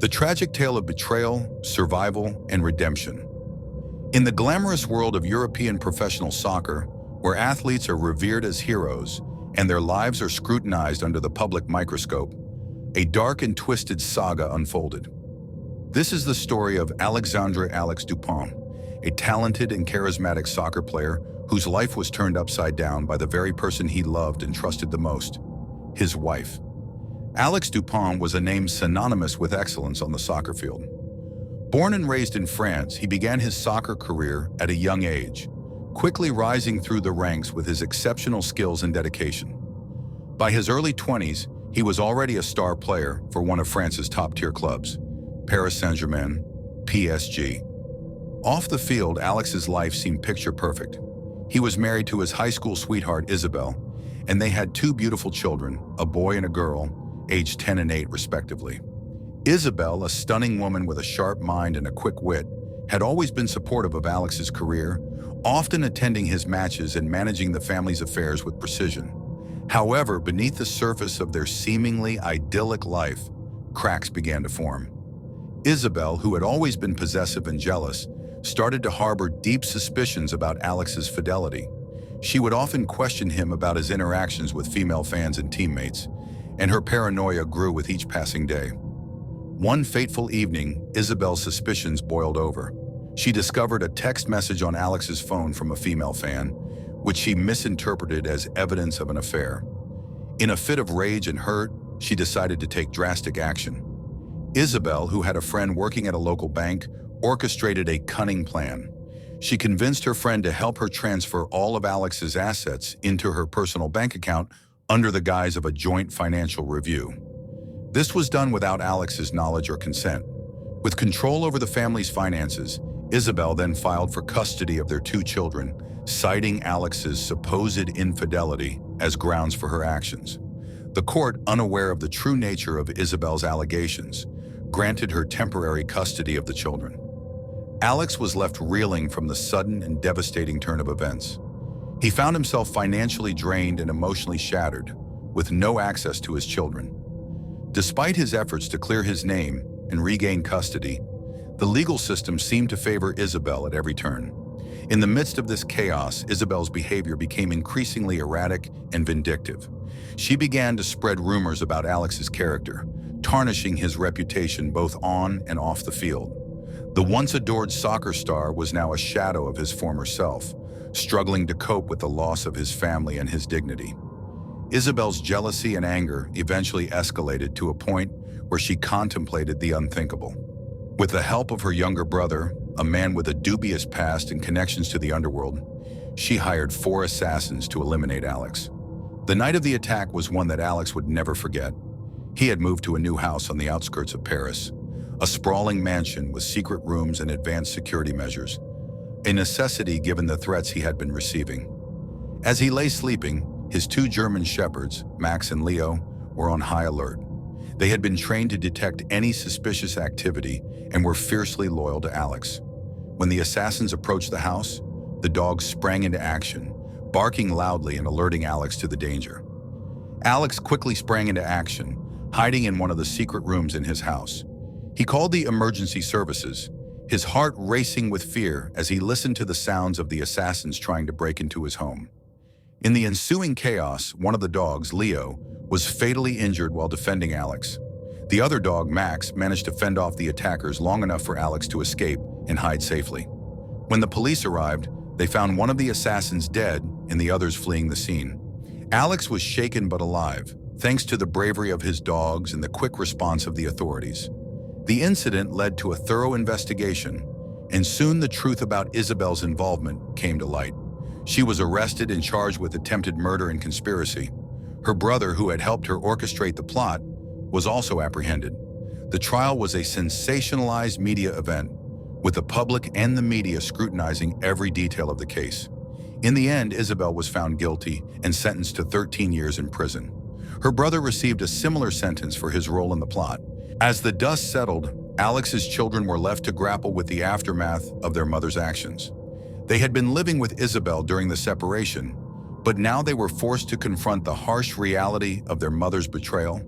The tragic tale of betrayal, survival, and redemption. In the glamorous world of European professional soccer, where athletes are revered as heroes and their lives are scrutinized under the public microscope, a dark and twisted saga unfolded. This is the story of Alexandre Alex Dupont, a talented and charismatic soccer player whose life was turned upside down by the very person he loved and trusted the most, his wife. Alex Dupont was a name synonymous with excellence on the soccer field. Born and raised in France, he began his soccer career at a young age, quickly rising through the ranks with his exceptional skills and dedication. By his early 20s, he was already a star player for one of France's top-tier clubs, Paris Saint-Germain, PSG. Off the field, Alex's life seemed picture-perfect. He was married to his high school sweetheart, Isabelle, and they had two beautiful children, a boy and a girl, aged 10 and 8 respectively. Isabelle, a stunning woman with a sharp mind and a quick wit, had always been supportive of Alex's career, often attending his matches and managing the family's affairs with precision. However, beneath the surface of their seemingly idyllic life, cracks began to form. Isabelle, who had always been possessive and jealous, started to harbor deep suspicions about Alex's fidelity. She would often question him about his interactions with female fans and teammates, and her paranoia grew with each passing day. One fateful evening, Isabelle's suspicions boiled over. She discovered a text message on Alex's phone from a female fan, which she misinterpreted as evidence of an affair. In a fit of rage and hurt, she decided to take drastic action. Isabelle, who had a friend working at a local bank, orchestrated a cunning plan. She convinced her friend to help her transfer all of Alex's assets into her personal bank account under the guise of a joint financial review. This was done without Alex's knowledge or consent. With control over the family's finances, Isabelle then filed for custody of their two children, citing Alex's supposed infidelity as grounds for her actions. The court, unaware of the true nature of Isabelle's allegations, granted her temporary custody of the children. Alex was left reeling from the sudden and devastating turn of events. He found himself financially drained and emotionally shattered, with no access to his children. Despite his efforts to clear his name and regain custody, the legal system seemed to favor Isabelle at every turn. In the midst of this chaos, Isabelle's behavior became increasingly erratic and vindictive. She began to spread rumors about Alex's character, tarnishing his reputation both on and off the field. The once adored soccer star was now a shadow of his former self, struggling to cope with the loss of his family and his dignity. Isabelle's jealousy and anger eventually escalated to a point where she contemplated the unthinkable. With the help of her younger brother, a man with a dubious past and connections to the underworld, she hired 4 assassins to eliminate Alex. The night of the attack was one that Alex would never forget. He had moved to a new house on the outskirts of Paris, a sprawling mansion with secret rooms and advanced security measures, a necessity given the threats he had been receiving. As he lay sleeping, his 2 German shepherds, Max and Leo, were on high alert. They had been trained to detect any suspicious activity and were fiercely loyal to Alex. When the assassins approached the house, the dogs sprang into action, barking loudly and alerting Alex to the danger. Alex quickly sprang into action, hiding in one of the secret rooms in his house. He called the emergency services, his heart racing with fear as he listened to the sounds of the assassins trying to break into his home. In the ensuing chaos, one of the dogs, Leo, was fatally injured while defending Alex. The other dog, Max, managed to fend off the attackers long enough for Alex to escape and hide safely. When the police arrived, they found one of the assassins dead and the others fleeing the scene. Alex was shaken but alive, thanks to the bravery of his dogs and the quick response of the authorities. The incident led to a thorough investigation, and soon the truth about Isabelle's involvement came to light. She was arrested and charged with attempted murder and conspiracy. Her brother, who had helped her orchestrate the plot, was also apprehended. The trial was a sensationalized media event, with the public and the media scrutinizing every detail of the case. In the end, Isabelle was found guilty and sentenced to 13 years in prison. Her brother received a similar sentence for his role in the plot. As the dust settled, Alex's children were left to grapple with the aftermath of their mother's actions. They had been living with Isabelle during the separation, but now they were forced to confront the harsh reality of their mother's betrayal.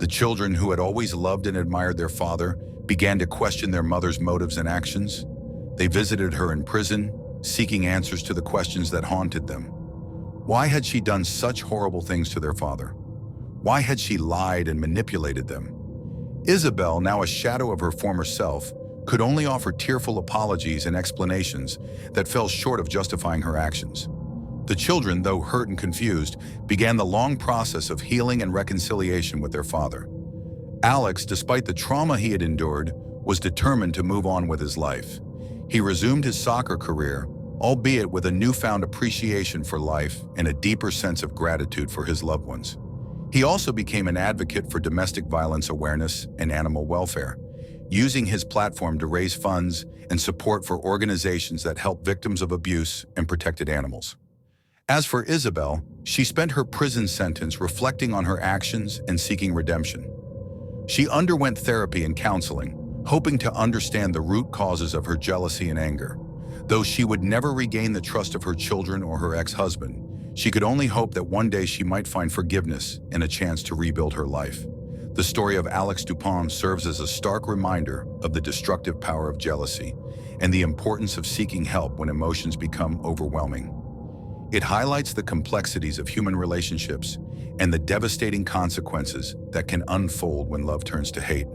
The children, who had always loved and admired their father, began to question their mother's motives and actions. They visited her in prison, seeking answers to the questions that haunted them. Why had she done such horrible things to their father? Why had she lied and manipulated them? Isabel, now a shadow of her former self, could only offer tearful apologies and explanations that fell short of justifying her actions. The children, though hurt and confused, began the long process of healing and reconciliation with their father. Alex, despite the trauma he had endured, was determined to move on with his life. He resumed his soccer career, albeit with a newfound appreciation for life and a deeper sense of gratitude for his loved ones. He also became an advocate for domestic violence awareness and animal welfare, using his platform to raise funds and support for organizations that help victims of abuse and protected animals. As for Isabel, she spent her prison sentence reflecting on her actions and seeking redemption. She underwent therapy and counseling, hoping to understand the root causes of her jealousy and anger. Though she would never regain the trust of her children or her ex-husband, she could only hope that one day she might find forgiveness and a chance to rebuild her life. The story of Alex Dupont serves as a stark reminder of the destructive power of jealousy and the importance of seeking help when emotions become overwhelming. It highlights the complexities of human relationships and the devastating consequences that can unfold when love turns to hate.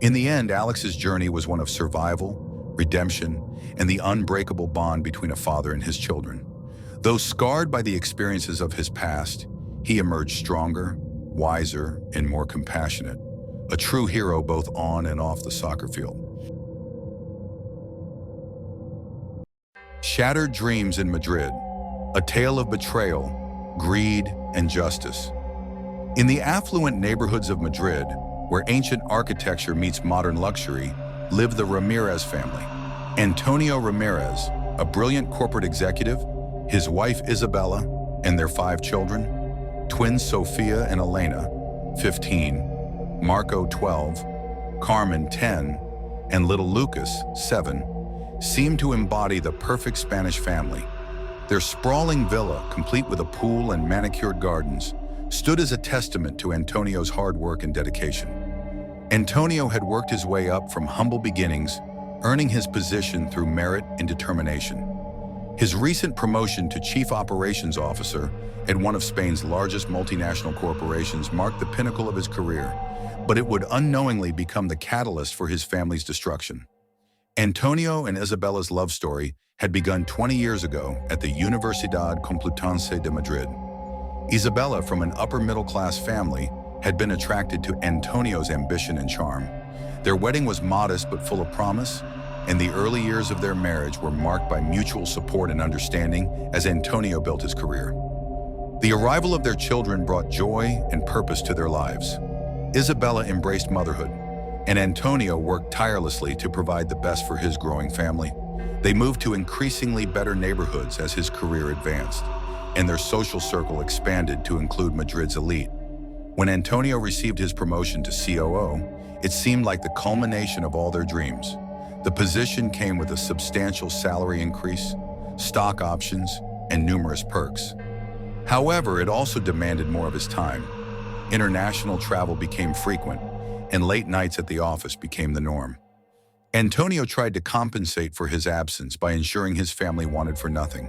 In the end, Alex's journey was one of survival, redemption, and the unbreakable bond between a father and his children. Though scarred by the experiences of his past, he emerged stronger, wiser, and more compassionate, a true hero both on and off the soccer field. Shattered Dreams in Madrid, a tale of betrayal, greed, and justice. In the affluent neighborhoods of Madrid, where ancient architecture meets modern luxury, lived the Ramirez family. Antonio Ramirez, a brilliant corporate executive, his wife Isabella, and their 5 children, twins Sofia and Elena, 15, Marco, 12, Carmen, 10, and little Lucas, 7, seemed to embody the perfect Spanish family. Their sprawling villa, complete with a pool and manicured gardens, stood as a testament to Antonio's hard work and dedication. Antonio had worked his way up from humble beginnings, earning his position through merit and determination. His recent promotion to Chief Operations Officer at one of Spain's largest multinational corporations marked the pinnacle of his career, but it would unknowingly become the catalyst for his family's destruction. Antonio and Isabella's love story had begun 20 years ago at the Universidad Complutense de Madrid. Isabella, from an upper-middle-class family, had been attracted to Antonio's ambition and charm. Their wedding was modest but full of promise, and the early years of their marriage were marked by mutual support and understanding as Antonio built his career. The arrival of their children brought joy and purpose to their lives. Isabella embraced motherhood, and Antonio worked tirelessly to provide the best for his growing family. They moved to increasingly better neighborhoods as his career advanced, and their social circle expanded to include Madrid's elite. When Antonio received his promotion to COO, it seemed like the culmination of all their dreams. The position came with a substantial salary increase, stock options, and numerous perks. However, it also demanded more of his time. International travel became frequent, and late nights at the office became the norm. Antonio tried to compensate for his absence by ensuring his family wanted for nothing.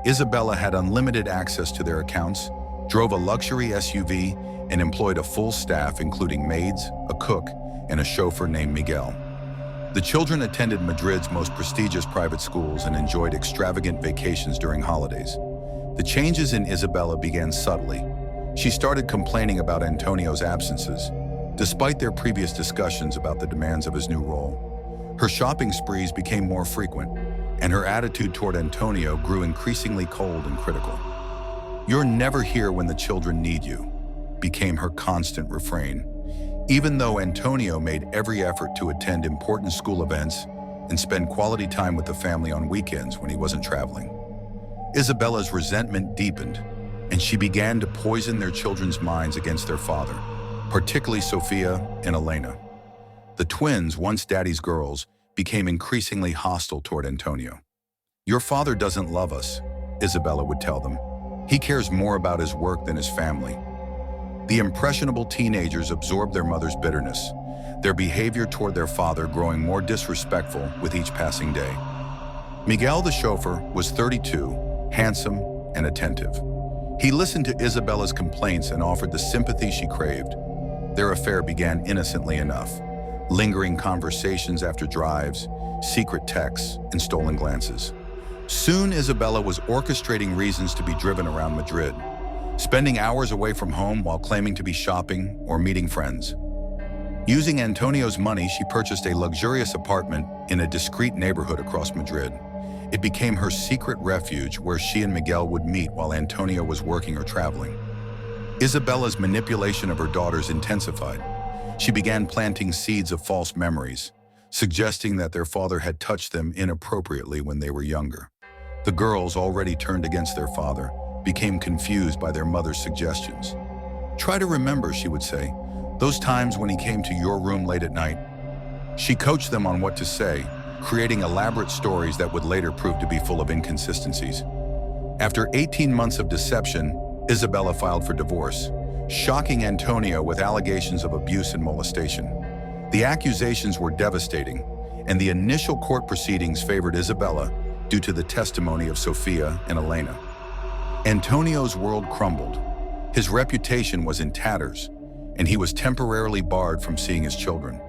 Isabella had unlimited access to their accounts, drove a luxury SUV, and employed a full staff including maids, a cook, and a chauffeur named Miguel. The children attended Madrid's most prestigious private schools and enjoyed extravagant vacations during holidays. The changes in Isabella began subtly. She started complaining about Antonio's absences, despite their previous discussions about the demands of his new role. Her shopping sprees became more frequent, and her attitude toward Antonio grew increasingly cold and critical. "You're never here when the children need you," became her constant refrain, even though Antonio made every effort to attend important school events and spend quality time with the family on weekends when he wasn't traveling. Isabella's resentment deepened, and she began to poison their children's minds against their father, particularly Sofia and Elena. The twins, once daddy's girls, became increasingly hostile toward Antonio. "Your father doesn't love us," Isabella would tell them. "He cares more about his work than his family." The impressionable teenagers absorbed their mother's bitterness, their behavior toward their father growing more disrespectful with each passing day. Miguel, the chauffeur, was 32, handsome and attentive. He listened to Isabella's complaints and offered the sympathy she craved. Their affair began innocently enough, lingering conversations after drives, secret texts, and stolen glances. Soon, Isabella was orchestrating reasons to be driven around Madrid, spending hours away from home while claiming to be shopping or meeting friends. Using Antonio's money, she purchased a luxurious apartment in a discreet neighborhood across Madrid. It became her secret refuge where she and Miguel would meet while Antonio was working or traveling. Isabella's manipulation of her daughters intensified. She began planting seeds of false memories, suggesting that their father had touched them inappropriately when they were younger. The girls, already turned against their father, became confused by their mother's suggestions. "Try to remember," she would say, "those times when he came to your room late at night." She coached them on what to say, creating elaborate stories that would later prove to be full of inconsistencies. After 18 months of deception, Isabella filed for divorce, shocking Antonio with allegations of abuse and molestation. The accusations were devastating, and the initial court proceedings favored Isabella due to the testimony of Sofia and Elena. Antonio's world crumbled. His reputation was in tatters, and he was temporarily barred from seeing his children.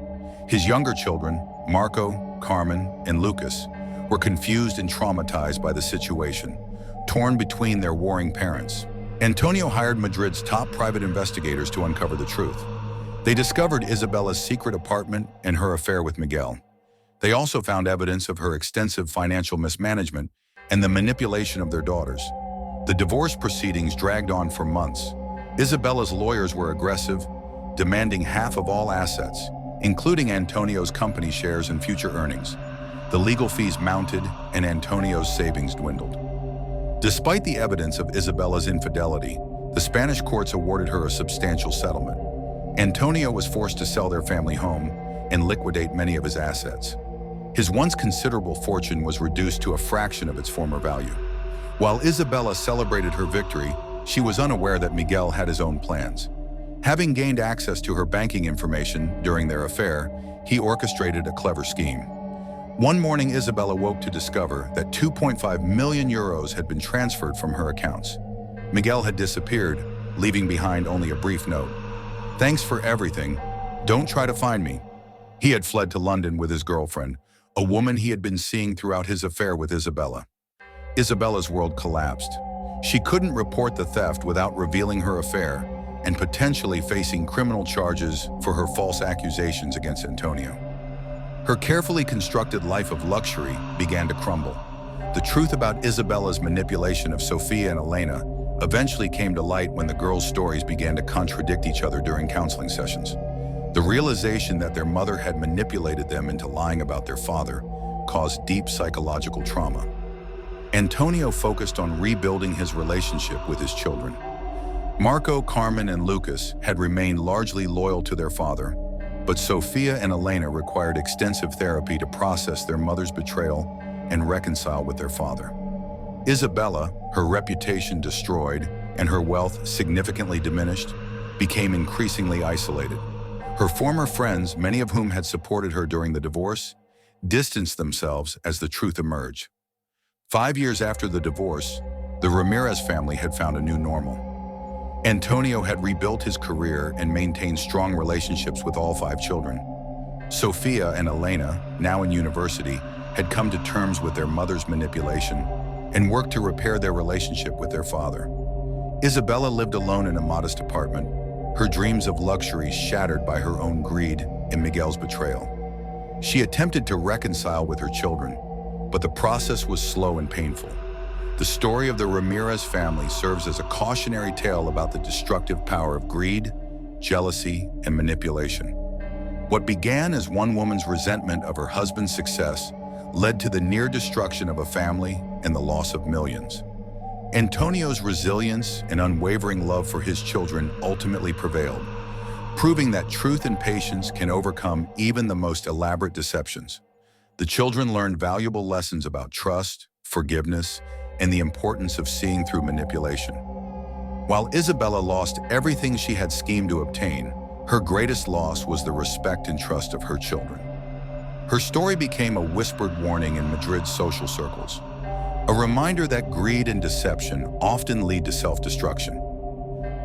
His younger children, Marco, Carmen, and Lucas, were confused and traumatized by the situation, torn between their warring parents. Antonio hired Madrid's top private investigators to uncover the truth. They discovered Isabella's secret apartment and her affair with Miguel. They also found evidence of her extensive financial mismanagement and the manipulation of their daughters. The divorce proceedings dragged on for months. Isabella's lawyers were aggressive, demanding half of all assets, including Antonio's company shares and future earnings. The legal fees mounted, and Antonio's savings dwindled. Despite the evidence of Isabella's infidelity, the Spanish courts awarded her a substantial settlement. Antonio was forced to sell their family home and liquidate many of his assets. His once considerable fortune was reduced to a fraction of its former value. While Isabella celebrated her victory, she was unaware that Miguel had his own plans. Having gained access to her banking information during their affair, he orchestrated a clever scheme. One morning, Isabella woke to discover that 2.5 million euros had been transferred from her accounts. Miguel had disappeared, leaving behind only a brief note. "Thanks for everything. Don't try to find me." He had fled to London with his girlfriend, a woman he had been seeing throughout his affair with Isabella. Isabella's world collapsed. She couldn't report the theft without revealing her affair and potentially facing criminal charges for her false accusations against Antonio. Her carefully constructed life of luxury began to crumble. The truth about Isabella's manipulation of Sofia and Elena eventually came to light when the girls' stories began to contradict each other during counseling sessions. The realization that their mother had manipulated them into lying about their father caused deep psychological trauma. Antonio focused on rebuilding his relationship with his children. Marco, Carmen, and Lucas had remained largely loyal to their father, but Sofia and Elena required extensive therapy to process their mother's betrayal and reconcile with their father. Isabella, her reputation destroyed and her wealth significantly diminished, became increasingly isolated. Her former friends, many of whom had supported her during the divorce, distanced themselves as the truth emerged. 5 years after the divorce, the Ramirez family had found a new normal. Antonio had rebuilt his career and maintained strong relationships with all 5 children. Sofia and Elena, now in university, had come to terms with their mother's manipulation and worked to repair their relationship with their father. Isabella lived alone in a modest apartment, her dreams of luxury shattered by her own greed and Miguel's betrayal. She attempted to reconcile with her children, but the process was slow and painful. The story of the Ramirez family serves as a cautionary tale about the destructive power of greed, jealousy, and manipulation. What began as one woman's resentment of her husband's success led to the near destruction of a family and the loss of millions. Antonio's resilience and unwavering love for his children ultimately prevailed, proving that truth and patience can overcome even the most elaborate deceptions. The children learned valuable lessons about trust, forgiveness, and the importance of seeing through manipulation. While Isabella lost everything she had schemed to obtain, her greatest loss was the respect and trust of her children. Her story became a whispered warning in Madrid's social circles, a reminder that greed and deception often lead to self-destruction.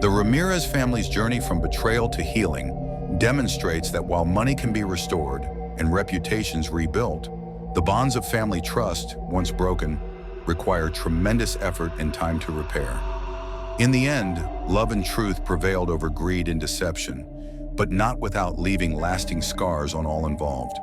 The Ramirez family's journey from betrayal to healing demonstrates that while money can be restored and reputations rebuilt, the bonds of family trust, once broken, require tremendous effort and time to repair. In the end, love and truth prevailed over greed and deception, but not without leaving lasting scars on all involved.